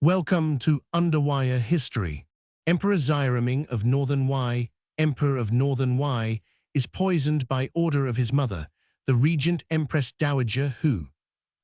Welcome to Underwire History. Emperor Xiaoming of Northern Wei, Emperor of Northern Wei, is poisoned by order of his mother, the regent Empress Dowager Hu,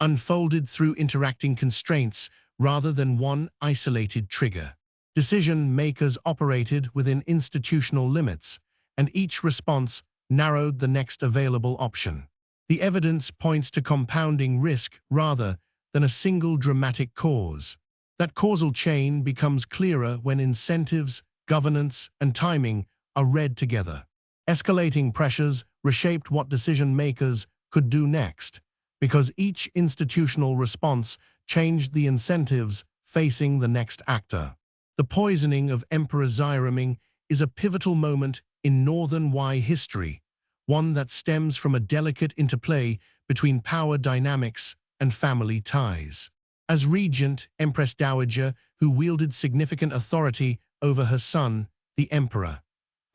unfolded through interacting constraints rather than one isolated trigger. Decision-makers operated within institutional limits, and each response narrowed the next available option. The evidence points to compounding risk rather than a single dramatic cause. That causal chain becomes clearer when incentives, governance, and timing are read together. Escalating pressures reshaped what decision-makers could do next, because each institutional response changed the incentives facing the next actor. The poisoning of Emperor Xiaoming is a pivotal moment in Northern Wei history, one that stems from a delicate interplay between power dynamics and family ties. As regent, Empress Dowager Hu wielded significant authority over her son, the emperor.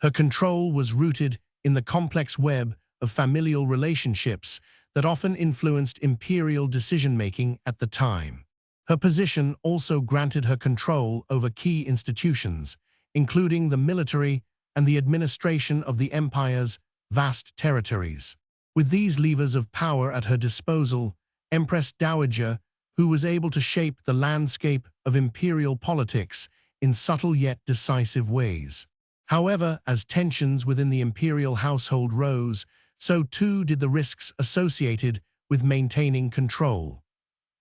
Her control was rooted in the complex web of familial relationships that often influenced imperial decision-making at the time. Her position also granted her control over key institutions, including the military and the administration of the empire's vast territories. With these levers of power at her disposal, Empress Dowager Hu was able to shape the landscape of imperial politics in subtle yet decisive ways. However, as tensions within the imperial household rose, so too did the risks associated with maintaining control.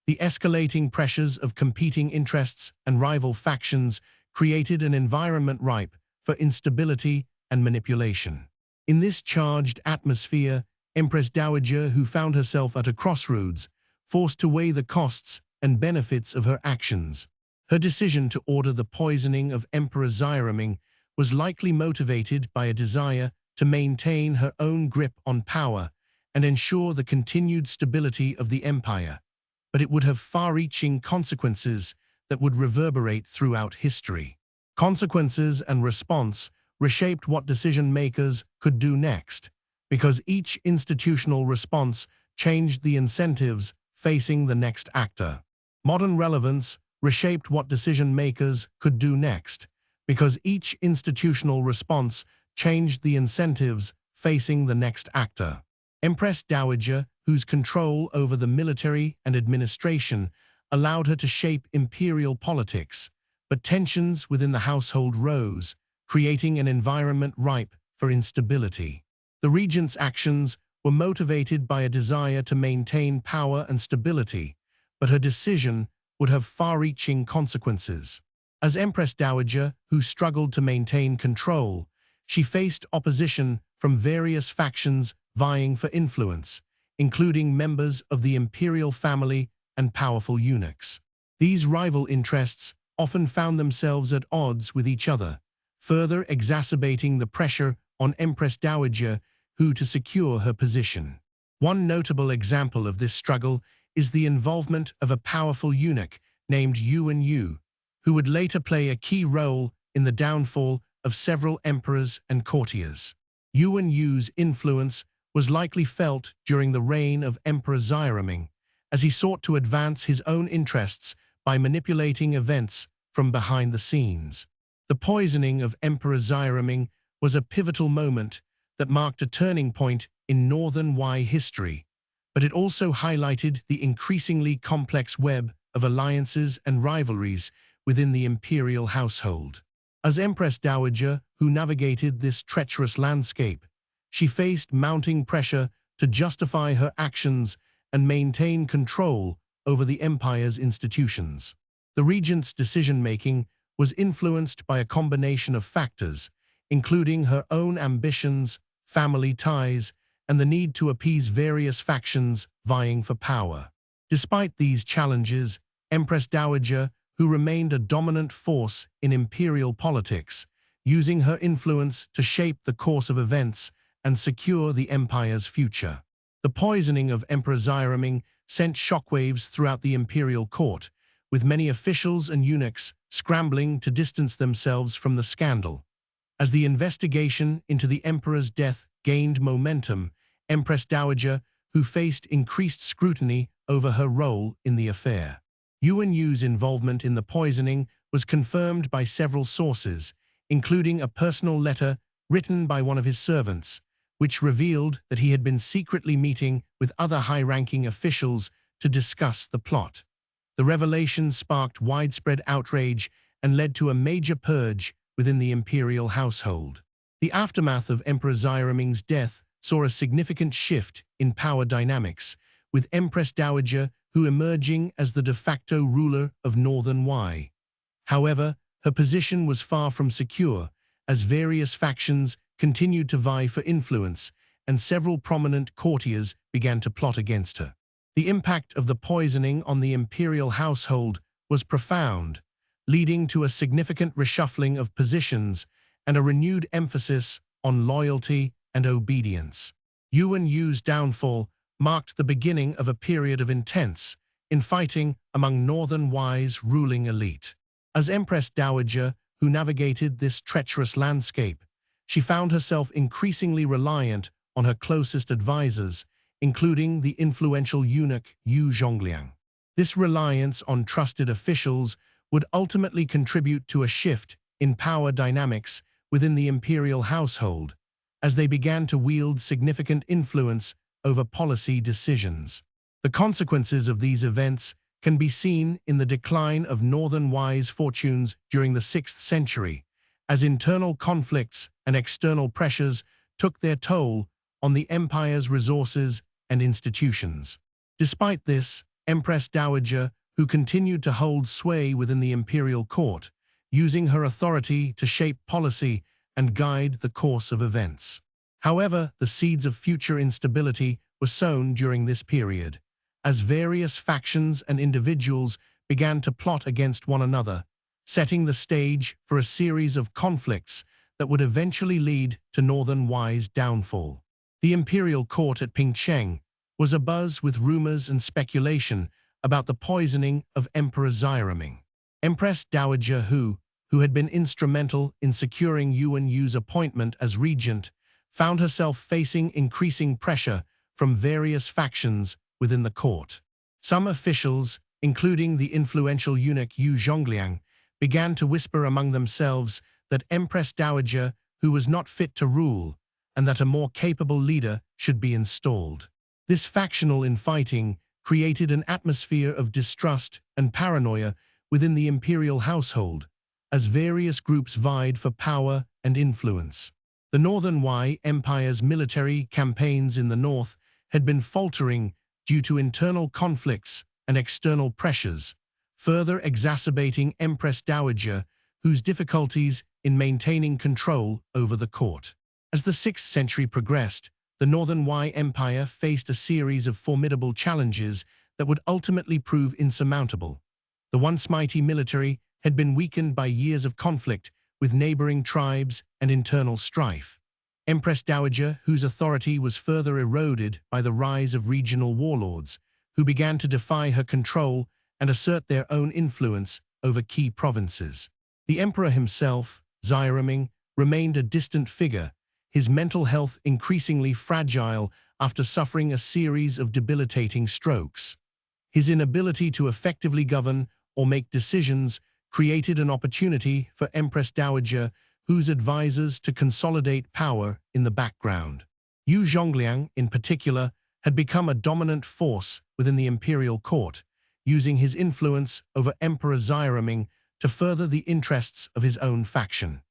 The escalating pressures of competing interests and rival factions created an environment ripe for instability and manipulation. In this charged atmosphere, Empress Dowager Hu found herself at a crossroads, forced to weigh the costs and benefits of her actions. Her decision to order the poisoning of Emperor Xiaoming was likely motivated by a desire to maintain her own grip on power and ensure the continued stability of the empire, but it would have far-reaching consequences that would reverberate throughout history. Consequences and response reshaped what decision-makers could do next, because each institutional response changed the incentives facing the next actor. Modern relevance reshaped what decision-makers could do next, because each institutional response changed the incentives facing the next actor. Empress Dowager Hu's control over the military and administration allowed her to shape imperial politics, but tensions within the household rose, creating an environment ripe for instability. The regent's actions were motivated by a desire to maintain power and stability, but her decision would have far-reaching consequences. As Empress Dowager Hu struggled to maintain control, she faced opposition from various factions vying for influence, including members of the imperial family and powerful eunuchs. These rival interests often found themselves at odds with each other, further exacerbating the pressure on Empress Dowager Hu to secure her position. One notable example of this struggle is the involvement of a powerful eunuch named Yu, who would later play a key role in the downfall of several emperors and courtiers. Yu's influence was likely felt during the reign of Emperor Xiaoming, as he sought to advance his own interests by manipulating events from behind the scenes. The poisoning of Emperor Xiaoming was a pivotal moment that marked a turning point in Northern Wei history, but it also highlighted the increasingly complex web of alliances and rivalries within the imperial household. As Empress Dowager Hu navigated this treacherous landscape, she faced mounting pressure to justify her actions and maintain control over the empire's institutions. The regent's decision-making was influenced by a combination of factors, including her own ambitions, family ties, and the need to appease various factions vying for power. Despite these challenges, Empress Dowager Hu remained a dominant force in imperial politics, using her influence to shape the course of events and secure the empire's future. The poisoning of Emperor Xiaoming sent shockwaves throughout the imperial court, with many officials and eunuchs scrambling to distance themselves from the scandal. As the investigation into the emperor's death gained momentum, Empress Dowager Hu faced increased scrutiny over her role in the affair. Yuan Yu's involvement in the poisoning was confirmed by several sources, including a personal letter written by one of his servants, which revealed that he had been secretly meeting with other high-ranking officials to discuss the plot. The revelation sparked widespread outrage and led to a major purge within the imperial household. The aftermath of Emperor Xiaoming's death saw a significant shift in power dynamics, with Empress Dowager Hu emerging as the de facto ruler of Northern Wei. However, her position was far from secure, as various factions continued to vie for influence, and several prominent courtiers began to plot against her. The impact of the poisoning on the imperial household was profound, leading to a significant reshuffling of positions and a renewed emphasis on loyalty and obedience. Yuan Yu's downfall marked the beginning of a period of intense infighting among Northern Wei's ruling elite. As Empress Dowager Hu navigated this treacherous landscape, she found herself increasingly reliant on her closest advisors, including the influential eunuch Yu Zhongliang. This reliance on trusted officials would ultimately contribute to a shift in power dynamics within the imperial household, as they began to wield significant influence over policy decisions. The consequences of these events can be seen in the decline of Northern Wei's fortunes during the 6th century, as internal conflicts and external pressures took their toll on the empire's resources and institutions. Despite this, Empress Dowager Hu continued to hold sway within the imperial court, using her authority to shape policy and guide the course of events. However, the seeds of future instability were sown during this period, as various factions and individuals began to plot against one another, setting the stage for a series of conflicts that would eventually lead to Northern Wei's downfall. The imperial court at Pingcheng was abuzz with rumors and speculation about the poisoning of Emperor Xiaoming. Empress Dowager Hu, who had been instrumental in securing Yuan Yu's appointment as regent, found herself facing increasing pressure from various factions within the court. Some officials, including the influential eunuch Yu Zhongliang, began to whisper among themselves that Empress Dowager Hu was not fit to rule, and that a more capable leader should be installed. This factional infighting created an atmosphere of distrust and paranoia within the imperial household, as various groups vied for power and influence. The Northern Wei Empire's military campaigns in the north had been faltering due to internal conflicts and external pressures, further exacerbating Empress Dowager Hu's difficulties in maintaining control over the court. As the 6th century progressed, the Northern Wei Empire faced a series of formidable challenges that would ultimately prove insurmountable. The once mighty military had been weakened by years of conflict with neighboring tribes and internal strife. Empress Dowager Hu's authority was further eroded by the rise of regional warlords, who began to defy her control and assert their own influence over key provinces. The emperor himself, Xiaoming, remained a distant figure, his mental health increasingly fragile after suffering a series of debilitating strokes. His inability to effectively govern or make decisions created an opportunity for Empress Dowager Hu's advisors to consolidate power in the background. Yu Zhongliang, in particular, had become a dominant force within the imperial court, using his influence over Emperor Xiaoming to further the interests of his own faction.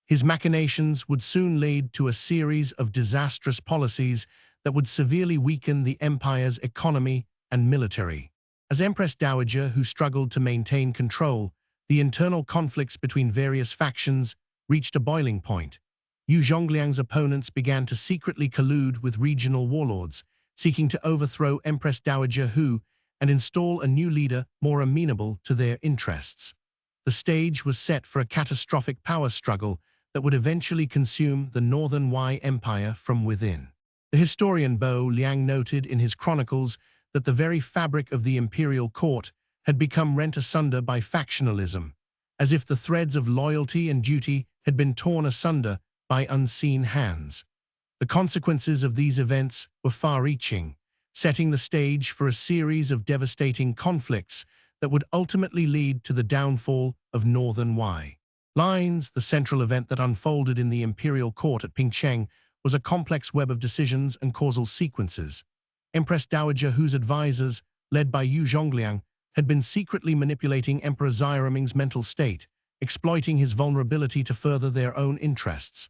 His machinations would soon lead to a series of disastrous policies that would severely weaken the empire's economy and military. As Empress Dowager Hu struggled to maintain control, the internal conflicts between various factions reached a boiling point. Yu Zhongliang's opponents began to secretly collude with regional warlords, seeking to overthrow Empress Dowager Hu and install a new leader more amenable to their interests. The stage was set for a catastrophic power struggle that would eventually consume the Northern Wei Empire from within. The historian Bo Liang noted in his chronicles that the very fabric of the imperial court had become rent asunder by factionalism, as if the threads of loyalty and duty had been torn asunder by unseen hands. The consequences of these events were far-reaching, setting the stage for a series of devastating conflicts that would ultimately lead to the downfall of Northern Wei. Lines, the central event that unfolded in the imperial court at Pingcheng, was a complex web of decisions and causal sequences. Empress Dowager Hu's advisors, led by Yu Zhongliang, had been secretly manipulating Emperor Xiaoming's mental state, exploiting his vulnerability to further their own interests.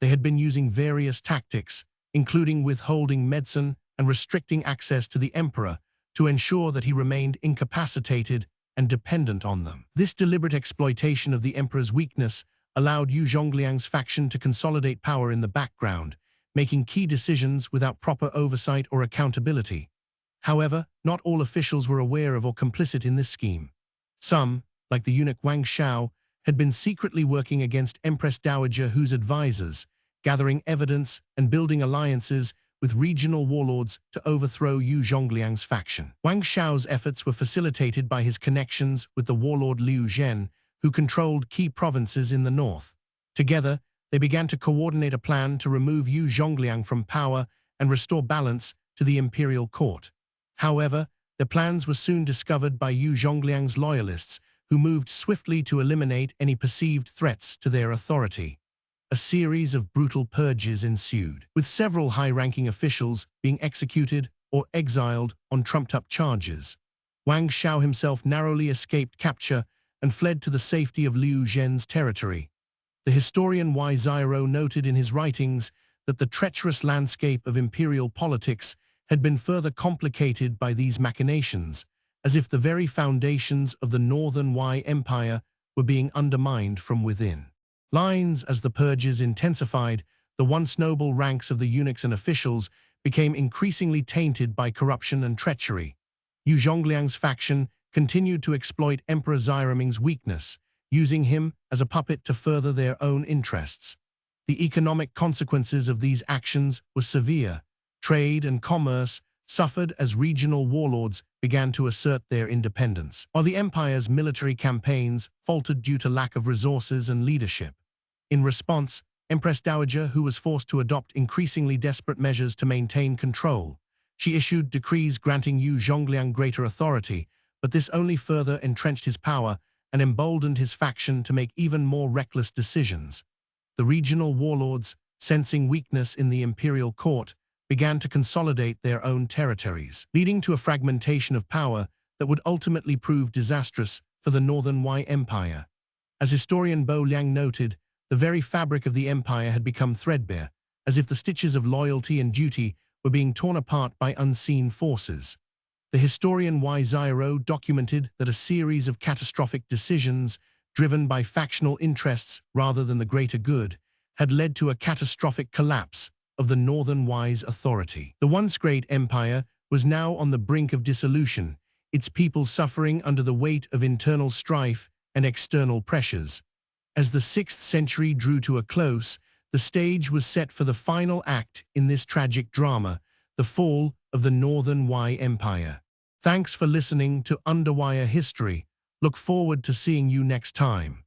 They had been using various tactics, including withholding medicine and restricting access to the emperor, to ensure that he remained incapacitated and dependent on them. This deliberate exploitation of the emperor's weakness allowed Yu Zhongliang's faction to consolidate power in the background, making key decisions without proper oversight or accountability. However, not all officials were aware of or complicit in this scheme. Some, like the eunuch Wang Xiao, had been secretly working against Empress Dowager Hu's advisors, gathering evidence and building alliances with regional warlords to overthrow Yu Zhongliang's faction. Wang Xiao's efforts were facilitated by his connections with the warlord Liu Zhen, who controlled key provinces in the north. Together, they began to coordinate a plan to remove Yu Zhongliang from power and restore balance to the imperial court. However, their plans were soon discovered by Yu Zhongliang's loyalists, who moved swiftly to eliminate any perceived threats to their authority. A series of brutal purges ensued, with several high-ranking officials being executed or exiled on trumped-up charges. Wang Xiao himself narrowly escaped capture and fled to the safety of Liu Zhen's territory. The historian Y. Ziro noted in his writings that the treacherous landscape of imperial politics had been further complicated by these machinations, as if the very foundations of the Northern Wei Empire were being undermined from within. As the purges intensified, the once noble ranks of the eunuchs and officials became increasingly tainted by corruption and treachery. Yu Zhongliang's faction continued to exploit Emperor Xiaoming's weakness, using him as a puppet to further their own interests. The economic consequences of these actions were severe. Trade and commerce suffered as regional warlords began to assert their independence, while the empire's military campaigns faltered due to lack of resources and leadership. In response, Empress Dowager Hu was forced to adopt increasingly desperate measures to maintain control. She issued decrees granting Yu Zhongliang greater authority, but this only further entrenched his power and emboldened his faction to make even more reckless decisions. The regional warlords, sensing weakness in the imperial court, began to consolidate their own territories, leading to a fragmentation of power that would ultimately prove disastrous for the Northern Wei Empire. As historian Bo Liang noted, the very fabric of the empire had become threadbare, as if the stitches of loyalty and duty were being torn apart by unseen forces. The historian Y. Ziro documented that a series of catastrophic decisions, driven by factional interests rather than the greater good, had led to a catastrophic collapse of the Northern Wei's authority. The once great empire was now on the brink of dissolution, its people suffering under the weight of internal strife and external pressures. As the 6th century drew to a close, the stage was set for the final act in this tragic drama, the fall of the Northern Wei Empire. Thanks for listening to Underwire History. Look forward to seeing you next time.